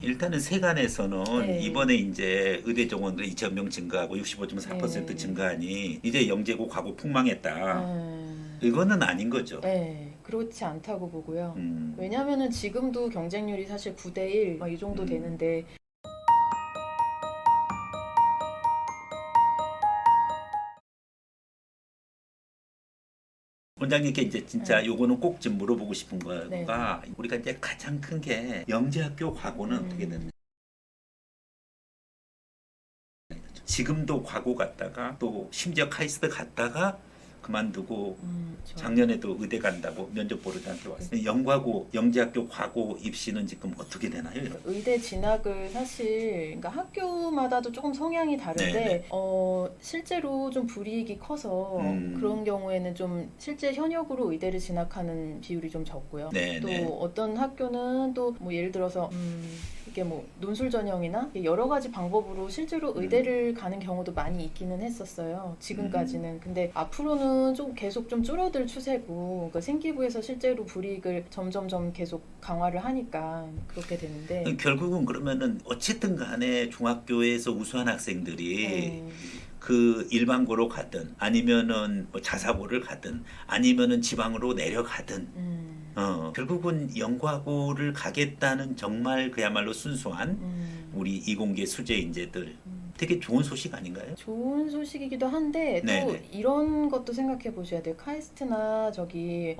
일단은 세간에서는 네. 이번에 이제 의대 정원들이 2,000명 증가하고 65.4% 네. 증가하니 이제 영재고 과거 폭망했다. 음, 이거는 아닌 거죠. 네, 그렇지 않다고 보고요. 음, 왜냐면은 지금도 경쟁률이 사실 9대 1, 이 정도 음. 되는데, 원장님께 이제 진짜 네. 요거는 꼭 좀 물어보고 싶은 네. 거가 우리가 이제 가장 큰 게 영재학교 과거는 어떻게 됐는지. 지금도 과거 갔다가 또 심지어 카이스트 갔다가 그만두고 그렇죠. 작년에도 의대 간다고 면접 보러 저한테 왔어요. 영과고 영재학교 과거 입시는 지금 어떻게 되나요? 의대 진학을 사실 그러니까 학교마다도 조금 성향이 다른데 네네. 실제로 좀 불이익이 커서 음. 그런 경우에는 좀 실제 현역으로 의대를 진학하는 비율이 좀 적고요. 네네. 또 어떤 학교는 또 뭐 예를 들어서 이게 뭐 논술 전형이나 여러 가지 방법으로 실제로 의대를 가는 경우도 많이 있기는 했었어요. 지금까지는. 근데 앞으로는 좀 계속 좀 줄어들 추세고 그러니까 생기부에서 실제로 불이익을 점점점 계속 강화를 하니까 그렇게 되는데 결국은 그러면은 어쨌든 간에 중학교에서 우수한 학생들이 네. 그 일반고로 가든 아니면은 뭐 자사고를 가든 아니면은 지방으로 내려가든 결국은 영과고를 가겠다는 정말 그야말로 순수한 우리 이공계 수재 인재들 되게 좋은 소식 아닌가요? 좋은 소식이기도 한데 또 네네. 이런 것도 생각해 보셔야 돼요. 카이스트나 저기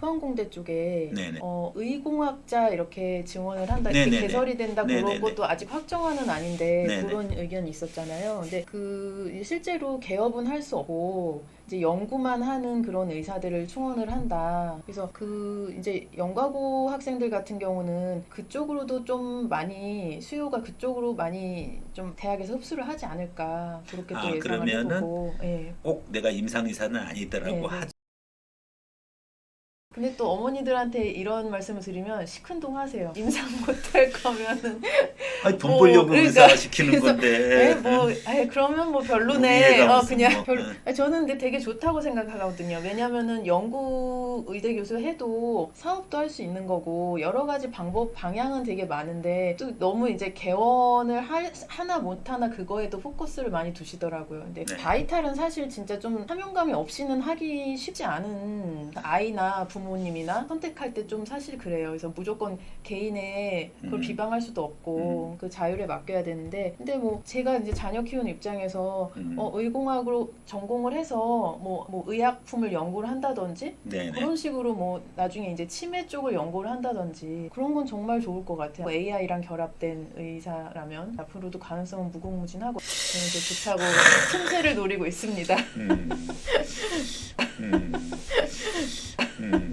포항공대 쪽에 네네. 의공학자 이렇게 지원을 한다, 이렇게 네네네. 개설이 된다 그런 네네네. 것도 아직 확정화는 아닌데 네네. 그런 의견이 있었잖아요. 근데 그 실제로 개업은 할 수 없고 이제 연구만 하는 그런 의사들을 충원을 한다. 그래서 그 이제 연과고 학생들 같은 경우는 그쪽으로도 좀 많이 수요가 그쪽으로 많이 좀 대학에서 흡수를 하지 않을까 그렇게 또 예상을 그러면은 해보고. 예. 꼭 내가 임상의사는 아니더라고 네, 네. 하죠. 근데 또 어머니들한테 이런 말씀을 드리면 시큰둥하세요. 임상 못할 거면은 아니, 돈 뭐 벌려고 그러니까 의사 시키는 그래서 건데. 그러면 뭐 우리 별로네. 애가 무슨 그냥 뭐. 별로. 저는 근데 되게 좋다고 생각하거든요. 왜냐면은 연구 의대 교수 해도 사업도 할 수 있는 거고 여러 가지 방법 방향은 되게 많은데 또 너무 이제 개원을 하나 못 하나 그거에도 포커스를 많이 두시더라고요. 근데 네. 바이탈은 사실 진짜 좀 사명감이 없이는 하기 쉽지 않은 아이나 부모님이나 선택할 때 좀 사실 그래요. 그래서 무조건 개인의 그걸 비방할 수도 없고 그 자율에 맡겨야 되는데 근데 뭐 제가 이제 자녀 키우는 입장에서 의공학으로 전공을 해서 뭐 의약품을 연구를 한다든지 네네. 그런 식으로 뭐 나중에 이제 치매 쪽을 연구를 한다든지 그런 건 정말 좋을 것 같아요. 뭐 AI랑 결합된 의사라면 앞으로도 가능성은 무궁무진하고 저는 이제 좋다고 틈새를 노리고 있습니다. 음. 음. 음.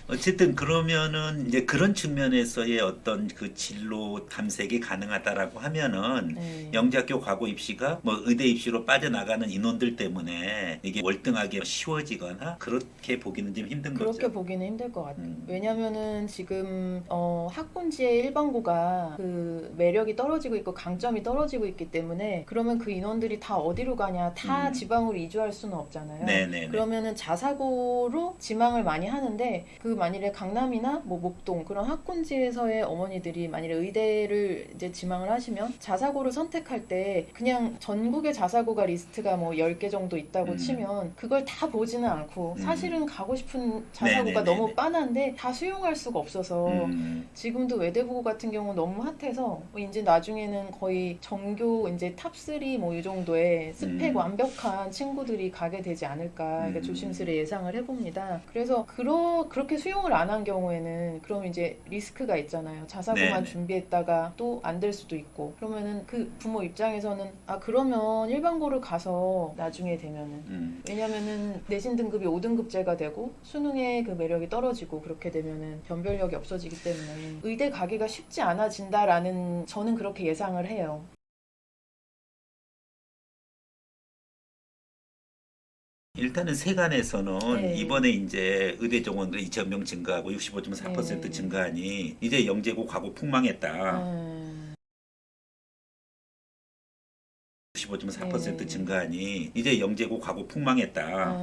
어쨌든 그러면은 이제 그런 측면에서의 어떤 그 진로 탐색이 가능하다라고 하면은 네. 영재학교 과거 입시가 뭐 의대 입시로 빠져나가는 인원들 때문에 이게 월등하게 쉬워지거나 그렇게 보기는 좀 힘든 그렇게 거죠. 보기는 힘들 것 같아요. 왜냐면은 지금 학군지의 일반고가 그 매력이 떨어지고 있고 강점이 떨어지고 있기 때문에 그러면 그 인원들이 다 어디로 가냐? 다 지방으로 이주할 수는 없잖아요. 네네네. 그러면은 자사고로 지망을 많이 하는데 그 만일에 강남이나 뭐 목동 그런 학군지에서의 어머니들이 만일에 의대를 이제 지망을 하시면 자사고를 선택할 때 그냥 전국의 자사고가 리스트가 뭐 10개 정도 있다고 치면 그걸 다 보지는 않고 사실은 가고 싶은 자사고가 네네네네. 너무 빤한데 다 수용할 수가 없어서 지금도 외대부고 같은 경우 너무 핫해서 이제 나중에는 거의 전교 이제 탑3 뭐 이 정도의 스펙 완벽한 친구들이 가게 되지 않을까 그러니까 조심스레 예상을 해봅니다. 그래서 그렇게 수용을 안 한 경우에는 그럼 이제 리스크가 있잖아요. 자사고만 네네. 준비했다가 또 안 될 수도 있고 그러면은 그 부모 입장에서는 그러면 일반고를 가서 나중에 되면은 왜냐면은 내신 등급이 5등급제가 되고 수능의 그 매력이 떨어지고 그렇게 되면은 변별력이 없어지기 때문에 의대 가기가 쉽지 않아진다라는 저는 그렇게 예상을 해요. 일단은 세간에서는 네. 이번에 이제 의대 정원들이 2,000명 증가하고 65.4% 네. 증가하니 이제 영재고 과거 폭망했다. 65.4% 네. 증가하니 이제 영재고 과거 폭망했다.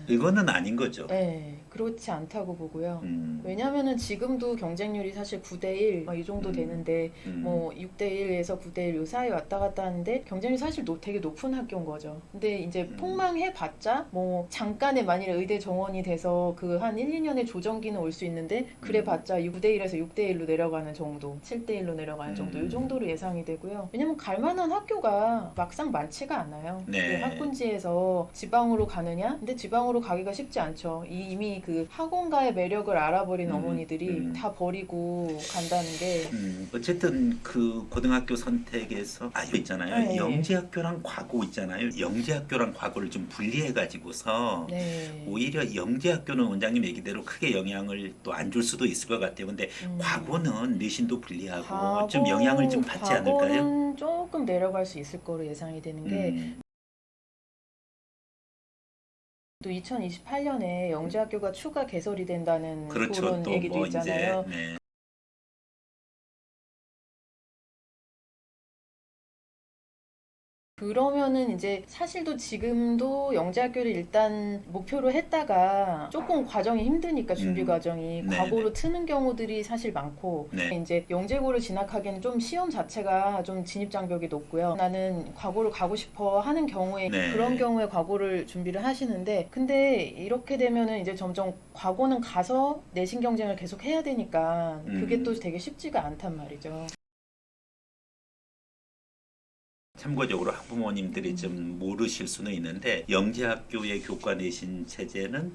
이거는 아닌 거죠. 네. 그렇지 않다고 보고요. 왜냐하면은 지금도 경쟁률이 사실 9대1 이 정도 되는데 뭐 6대1에서 9대1 요 사이 왔다 갔다 하는데 경쟁률이 사실 되게 높은 학교인 거죠. 근데 이제 폭망해봤자 뭐 잠깐의 만일에 의대 정원이 돼서 그 한 1, 2년의 조정기는 올 수 있는데 그래봤자 9대1에서 6대1로 내려가는 정도, 7대1로 내려가는 정도 이 정도로 예상이 되고요. 왜냐면 갈만한 학교가 막상 많지가 않아요. 네. 그 학군지에서 지방으로 가느냐? 근데 지방으로 가기가 쉽지 않죠. 이미 그 학원가의 매력을 알아버린 어머니들이 다 버리고 간다는 게 어쨌든 그 고등학교 선택에서 이거 있잖아요. 네. 영재학교랑 과고 있잖아요. 영재학교랑 과고를 좀 분리해 가지고서 네. 오히려 영재학교는 원장님 얘기대로 크게 영향을 또 안 줄 수도 있을 것 같아요. 근데 과고는 내신도 불리하고 좀 영향을 좀 받지 않을까요? 과거는 조금 내려갈 수 있을 거로 예상이 되는 게 또 2028년에 영재학교가 추가 개설이 된다는 그렇죠. 그런 또 얘기도 뭐 있잖아요. 이제 네. 그러면은 이제 사실도 지금도 영재학교를 일단 목표로 했다가 조금 과정이 힘드니까 준비 과정이 네네. 과고로 트는 경우들이 사실 많고 네. 이제 영재고를 진학하기에는 좀 시험 자체가 좀 진입 장벽이 높고요. 나는 과고를 가고 싶어 하는 경우에 네. 그런 경우에 과고를 준비를 하시는데 근데 이렇게 되면은 이제 점점 과고는 가서 내신 경쟁을 계속 해야 되니까 그게 또 되게 쉽지가 않단 말이죠. 참고적으로 학부모님들이 좀 모르실 수는 있는데 영재학교의 교과 내신 체제는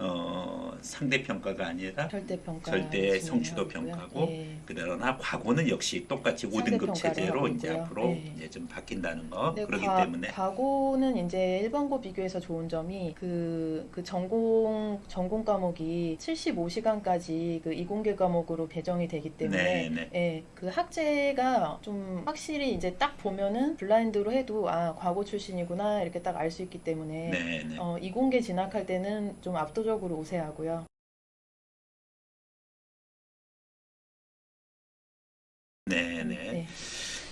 상대 평가가 아니라 절대 성취도 평가고 그러나 과고는 역시 똑같이 5등급 체제로 이제 앞으로 이제 좀 바뀐다는 거 그렇기 때문에 과고는 이제 일반고 비교해서 좋은 점이 그 전공 과목이 75시간까지 그 이공계 과목으로 배정이 되기 때문에 예, 그 학제가 좀 확실히 이제 딱 보면은 블라인드로 해도 과고 출신이구나 이렇게 딱 알 수 있기 때문에 이공계 진학할 때는 좀 압도적으로 우세하고요. 네네.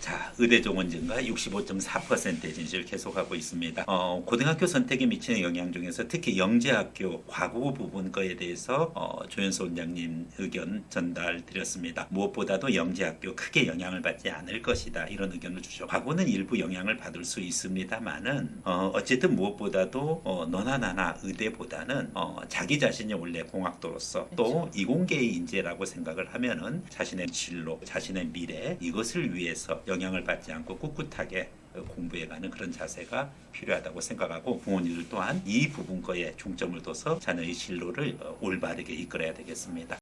자, 의대 종원 증가 65.4%의 진실 계속하고 있습니다. 고등학교 선택에 미치는 영향 중에서 특히 영재학교 과고 부분 거에 대해서 조현수 원장님 의견 전달드렸습니다. 무엇보다도 영재학교 크게 영향을 받지 않을 것이다 이런 의견을 주셨고 과고는 일부 영향을 받을 수 있습니다만은 어쨌든 무엇보다도 너나 나나 의대보다는 자기 자신이 원래 공학도로서 또 이공계의 인재라고 생각을 하면은 자신의 진로, 자신의 미래 이것을 위해서 영향을 받지 않고 꿋꿋하게 공부해가는 그런 자세가 필요하다고 생각하고 부모님들 또한 이 부분 거에 중점을 둬서 자녀의 진로를 올바르게 이끌어야 되겠습니다.